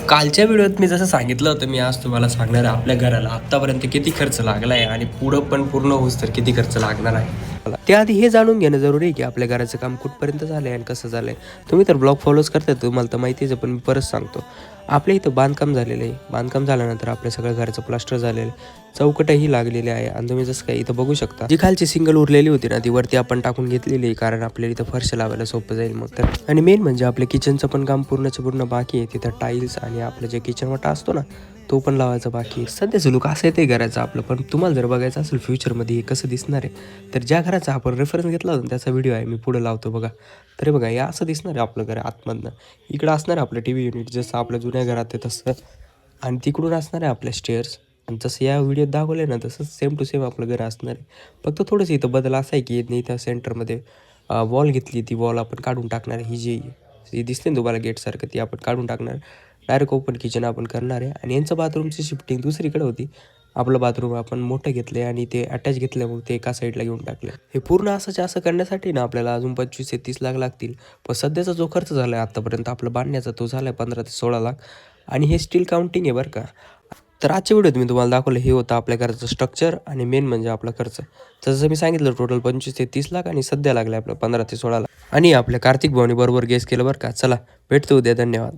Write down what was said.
कालच्या व्हिडिओत मी जसं सांगितलं होतं, मी आज तुम्हाला सांगणार आहे आपल्या घराला आत्तापर्यंत किती खर्च लागला आहे आणि पुढं पण पूर्ण होऊस तर किती खर्च लागणार आहे. त्याआधी हे जाणून घेणं जरुरी आहे की आपल्या घराचं काम कुठपर्यंत झालं आहे आणि कसं झालं आहे. तुम्ही तर ब्लॉग फॉलोच करताय, तुम्हाला तर माहितीच आहे, पण मी परत सांगतो. आपल्या इथं बांधकाम झालेलं आहे. बांधकाम झाल्यानंतर आपल्या सगळ्या घराचं प्लास्टर झालेलं आहे, चौकटही लागलेली आहे आणि तुम्ही जसं काही इथं बघू शकता, जी खालची सिंगल उरलेली होती ना, ती वरती आपण टाकून घेतलेली आहे, कारण आपल्याला इथं फरश लावायला सोपं जाईल मग तर. आणि मेन म्हणजे आपल्या किचनचं पण काम पूर्णचं पूर्ण बाकी आहे. तिथं टाईल्स आणि आपलं जे किचन वाटा असतो ना, तो पण लावायचा बाकी आहे. सध्याचं लुक असं येते घराचं आपलं, पण तुम्हाला जर बघायचं असेल फ्युचरमध्ये हे कसं दिसणार आहे, तर ज्या घराचा आपण रेफरन्स घेतला होता त्याचा व्हिडिओ आहे, मी पुढे लावतो बघा. तर बघा, हे असं दिसणार आहे आपलं घर आतमधनं. इकडं असणार आहे आपलं टीव्ही युनिट, जसं आपल्या जुन्या घरात आहे तसं, आणि तिकडून असणार आहे आपल्या स्टेअर्स. आणि जसं या व्हिडिओत दाखवलं ना, तसंच सेम टू सेम आपलं घर असणार आहे. फक्त थोडंसं इथं बदल असा आहे की इथं सेंटरमध्ये वॉल घेतली, ती वॉल आपण काढून टाकणार आहे. ही दिसते ना तुम्हाला गेटसारखं, ती आपण काढून टाकणार. डायरेक्ट ओपन किचन आपण करणार आहे. आणि यांचं बाथरूमची शिफ्टिंग दुसरीकडे होती. आपलं बाथरूम आपण मोठं घेतलं आहे आणि ते अटॅच घेतल्यामुळे ते एका साईडला घेऊन टाकलं. हे पूर्ण असं करण्यासाठी ना आपल्याला अजून 25 ते 30 लाख लागतील. पण सध्याचा जो खर्च झाला आहे आत्तापर्यंत आपला बांधण्याचा, तो झाला आहे 15 ते 16 लाख. आणि हे स्टील काउंटिंग आहे बरं का. तर आजच्या व्हिडिओत मी तुम्हाला दाखवलं, हे होतं आपल्या घराचं स्ट्रक्चर आणि मेन म्हणजे आपला खर्च. जसं मी सांगितलं, टोटल 25 ते 30 लाख आणि सध्या लागले आपलं 15 ते 16 लाख. आणि आपल्या कार्तिक भाऊनी बरोबर गेस केलं बरं का. चला, भेटतो उद्या. धन्यवाद.